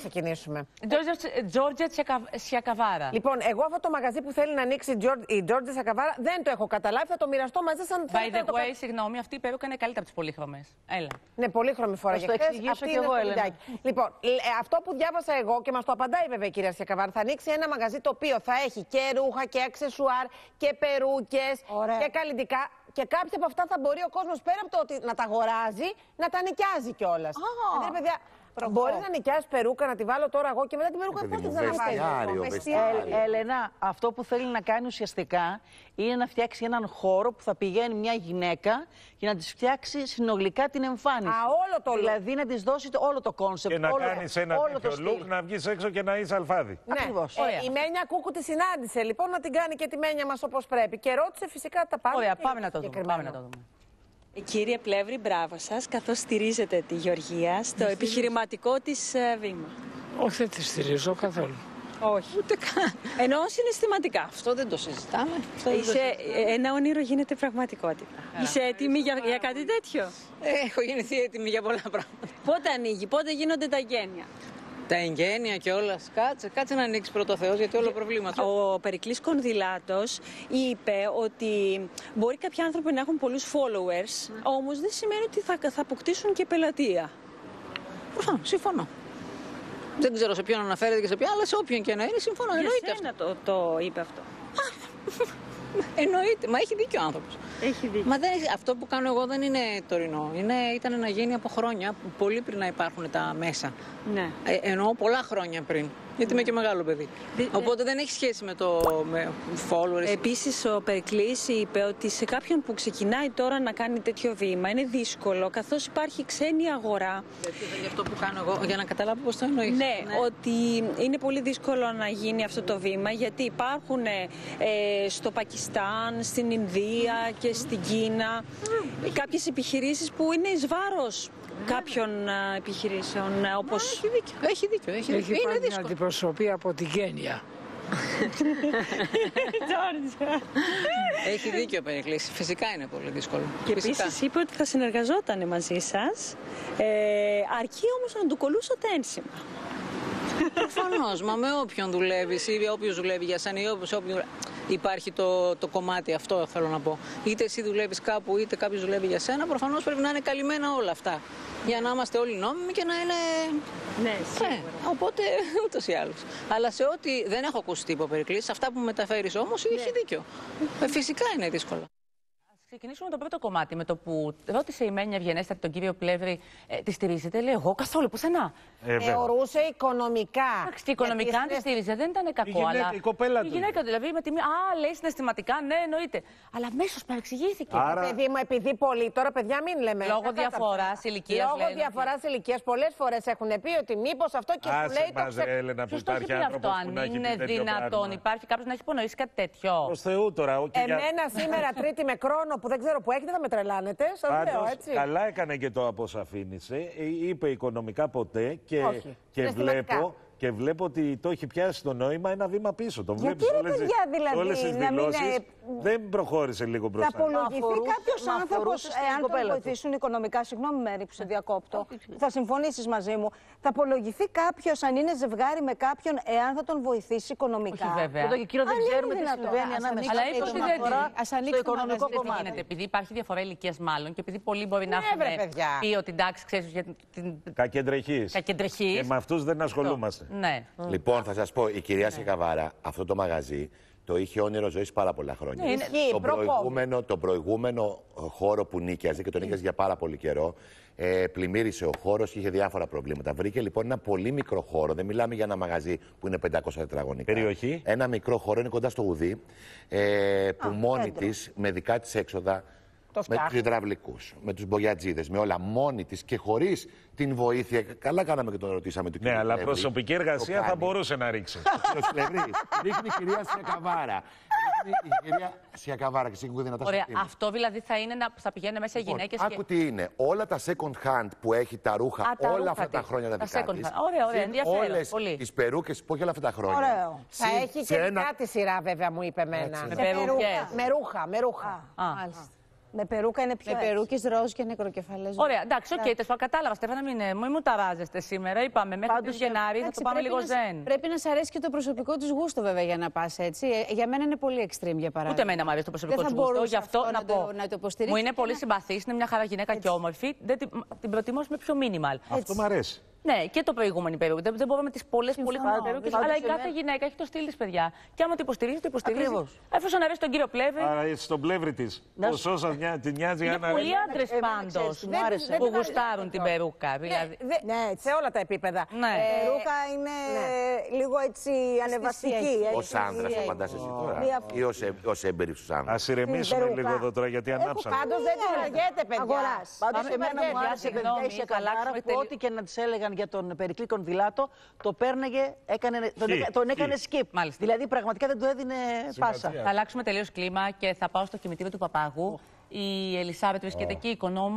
ξεκινήσουμε. Τζόρτζια Σιακαβάρα. Λοιπόν, εγώ αυτό το μαγαζί που θέλει να ανοίξει η Τζόρτζια Σιακαβάρα δεν το έχω καταλάβει. Θα το μοιραστώ μαζί σας. By the way, συγγνώμη, αυτή η περούκα είναι καλύτερα από τις πολύχρωμες. Έλα. Ναι, πολύχρωμη φορά για χθες. Αυτή και εγώ, Έλενα. Λοιπόν, αυτό που διάβασα εγώ και μας το απαντάει βέβαια η κυρία Σιακαβάρα, θα ανοίξει ένα μαγαζί το οποίο θα έχει και ρούχα και αξεσουάρ και περούκες και καλλυντικά. Και κάποια από αυτά θα μπορεί ο κόσμος πέρα από το ότι να τα αγοράζει, να τα νοικιάζει κιόλας. Δηλαδή, παιδιά, μπορείς να νοικιάσεις περούκα, να τη βάλω τώρα εγώ και μετά την περούκα πώς θα αναβάλει. Έλενα, αυτό που θέλει να κάνει ουσιαστικά είναι να φτιάξει έναν χώρο που θα πηγαίνει μια γυναίκα και να της φτιάξει συνολικά την εμφάνιση. Όλο το δηλαδή να της δώσει όλο το κόνσεπτ. Και να κάνεις ένα τέτοιο look, να βγεις έξω και να είσαι αλφάδι. Ναι. Η Μένια Κούκου τη συνάντησε λοιπόν να την κάνει και τη Μένια μας όπως πρέπει. Και ρώτησε φυσικά τα πάντα. Ωραία, πάμε να το δούμε. Κύριε Πλεύρη, μπράβο σας, καθώς στηρίζετε τη Γεωργία στο επιχειρηματικό της βήμα. Όχι, δεν τη στηρίζω καθόλου. Όχι. Ούτε καν. Ενώ συναισθηματικά. Αυτό δεν το συζητάμε. Ένα όνειρο γίνεται πραγματικότητα. Είσαι έτοιμη για κάτι τέτοιο? Έχω γεννηθεί έτοιμη για πολλά πράγματα. Πότε ανοίγει, πότε γίνονται τα εγγένεια? Τα εγγένεια και όλα. Κάτσε να ανοίξει πρώτο ο Θεός, γιατί όλο προβλήματα. Ο Περικλής Κονδυλάτος είπε ότι μπορεί κάποιοι άνθρωποι να έχουν πολλούς followers, όμως δεν σημαίνει ότι θα αποκτήσουν και πελατεία. Προφανώς, συμφωνώ. Δεν ξέρω σε ποιον αναφέρεται και σε ποιον, αλλά σε όποιον και να είναι, συμφωνώ. Εννοείται αυτό. Το είπε αυτό. Εννοείται, μα έχει δίκιο ο άνθρωπος. Έχει δίκιο. Μα αυτό που κάνω εγώ δεν είναι τωρινό. Ήταν να γίνει από χρόνια, πολύ πριν να υπάρχουν τα μέσα. Ναι. Εννοώ πολλά χρόνια πριν. Γιατί είμαι και μεγάλο παιδί. Οπότε δεν έχει σχέση με followers. Επίσης, ο Περικλής είπε ότι σε κάποιον που ξεκινάει τώρα να κάνει τέτοιο βήμα είναι δύσκολο, καθώς υπάρχει ξένη αγορά. Για αυτό που κάνω εγώ, για να καταλάβω πώς το εννοείς. Ναι, ότι είναι πολύ δύσκολο να γίνει αυτό το βήμα, γιατί υπάρχουν στο Πακιστάν, στην Ινδία και στην Κίνα κάποιες επιχειρήσεις που είναι εις βάρος κάποιων επιχειρήσεων, όπως... Έχει δίκιο. Έχει πάρει μια αντιπροσωπεία από την Κένια. Έχει δίκιο ο Περικλής. Φυσικά είναι πολύ δύσκολο. Και επίσης είπε ότι θα συνεργαζόταν μαζί σας, αρκεί όμως να του κολούσατε ένσημα. Προφανώς, μα με όποιον δουλεύεις ή όποιος δουλεύει για σένα ή όποιον... Υπάρχει το κομμάτι αυτό, θέλω να πω. Είτε εσύ δουλεύεις κάπου, είτε κάποιος δουλεύει για σένα. Προφανώς πρέπει να είναι καλυμμένα όλα αυτά. Για να είμαστε όλοι νόμιμοι και να είναι. Ναι, σίγουρα. Οπότε ούτως ή άλλως. Αλλά σε ό,τι δεν έχω ακούσει τίποτα ο Περικλής, σε αυτά που μεταφέρεις όμως, έχει δίκιο. Φυσικά είναι δύσκολο. Ξεκινήσουμε το πρώτο κομμάτι με το που ρώτησε η Μένια Ευγενέστατη τον κύριο Πλεύρη, τη στηρίζετε? Λέει, εγώ καθόλου, πουθενά. Θεωρούσε οικονομικά. Εντάξει, οικονομικά αν τη στήριζε δεν ήταν κακό. Η κοπέλα του. Η γυναίκα δηλαδή με τιμή. Λέει συναισθηματικά, ναι, εννοείται. Αλλά αμέσως παρεξηγήθηκε. Παιδί μου, επειδή πολλοί τώρα, παιδιά, μην λέμε. Λόγω διαφοράς ηλικίας. Λόγω διαφοράς ηλικίας, πολλές φορές έχουν πει ότι μήπως αυτό και σου λέει το Έλενα, που υπάρχει αυτό. Αν είναι δυνατόν, υπάρχει κάποιος να έχει υπονοήσει κάτι τέτοιο? Προς Θεού τώρα. Εμένα σήμερα Τρίτη με χρόνο που δεν ξέρω που έχετε, θα με τρελάνετε. Σας λέω έτσι. Καλά έκανε και το αποσαφήνισε. Είπε οικονομικά ποτέ και βλέπω ότι το έχει πιάσει το νόημα ένα βήμα πίσω. Το βλέπεις όλες τις δηλώσεις. Δεν προχώρησε λίγο μπροστά. Θα απολογηθεί κάποιος άνθρωπος, εάν τον βοηθήσουν οικονομικά, συγγνώμη Μέρη που σε διακόπτω, θα συμφωνήσεις μαζί μου, θα απολογηθεί κάποιος αν είναι ζευγάρι με κάποιον, εάν θα τον βοηθήσει οικονομικά? Όχι βέβαια. Εδώ και κύριο δεν ξέρουμε τι συμβαίνει ανάμεσα. Αλλά είπε ότι δεν στο οικονομικό κομμάτι. Επειδή υπάρχει διαφορά ηλικίας μάλλον και επειδή πολλοί μπορεί να έχουν πει ότι εντάξει, ξέρεις για την. Κακεντρεχής. Και με αυτούς δεν ασχολούμαστε. Ναι. Λοιπόν, θα σας πω, η κυρία Σιακαβάρα, αυτό το μαγαζί το είχε όνειρο ζωής πάρα πολλά χρόνια. Το προηγούμενο χώρο που νίκιαζε και τον νίκιαζε για πάρα πολύ καιρό, πλημμύρισε ο χώρος και είχε διάφορα προβλήματα. Βρήκε λοιπόν ένα πολύ μικρό χώρο, δεν μιλάμε για ένα μαγαζί που είναι 500 τετραγωνικά. Περιοχή. Ένα μικρό χώρο, είναι κοντά στο Γουδί, που μόνη της, με δικά της έξοδα, με τους υδραυλικούς, με τους μπογιατζίδες, με όλα μόνη της και χωρίς την βοήθεια. Καλά κάναμε και τον ρωτήσαμε του Ναι, αλλά προσωπική εργασία θα μπορούσε να ρίξει. Ρίχνει η κυρία Σιακαβάρα. Η κυρία Σιακαβάρα και σίγουρα δυνατά. Ωραία, αυτό δηλαδή θα πηγαίνει μέσα οι γυναίκες. Άκου τι είναι. Όλα τα second hand που έχει τα ρούχα όλα αυτά τα χρόνια τα δικά της. Ωραία, ενδιαφέρον. Όλες τις περούκες που έχει όλα αυτά τα χρόνια. Ωραίο. Θα έχει και δικά τη σειρά βέβαια, μου είπε εμένα. Με περούκες. Με ρούχα. Με περούκα είναι πιο. Με περούκες ροζ και νεκροκεφαλές. Ωραία, εντάξει, οκ, κατάλαβα. Στέφανα, μην μου ταράζεστε σήμερα. Είπαμε μέχρι το Γενάρη θα το πάμε λίγο ζεν. Πρέπει να σ' αρέσει και το προσωπικό τη γούστο, βέβαια, για να πας έτσι. Για μένα είναι πολύ extreme, για παράδειγμα. Ούτε εμένα μου αρέσει το προσωπικό τη γούστο. Γι' αυτό να πω. Μου είναι πολύ συμπαθής, είναι μια χαρά γυναίκα και όμορφη. Την προτιμώ με πιο minimal. Αυτό μου αρέσει. Ναι, και το προηγούμενο περίπου. Δεν μπορώ με τις πολλές περούκες, αλλά η κάθε γυναίκα έχει το στυλ της, παιδιά. Και άμα το υποστηρίζει, το υποστηρίζει. Εφόσον αρέσει τον κύριο Πλεύρη. Άρα στον Πλεύρη της. Ποσό σας την νοιάζει για να. Είναι πολλοί άντρες πάντως που γουστάρουν την περούκα. Ναι, σε όλα τα επίπεδα. Η περούκα είναι λίγο έτσι ανεβαστική. Ως άντρας απαντάς εσύ τώρα ή ως έμπειρος άντρας? Ας ηρεμήσουμε λίγο εδώ τώρα γιατί ανάψαμε. Πάντως δεν την αργέται, παιδιά. Πάντως εμένα μου άρεσε, παιδιά, η Σεκαβάρα που ό,τι και να της έλεγαν για τον Περικλή Κονδυλάτο, το πέρναγε, τον έκανε skip. Μάλιστα. Δηλαδή πραγματικά δεν του έδινε πάσα. Θα αλλάξουμε τελείως κλίμα και θα πάω στο κημητήριο του Παπάγου. Η Ελισάβετ βρίσκεται εκεί, οικονόμου.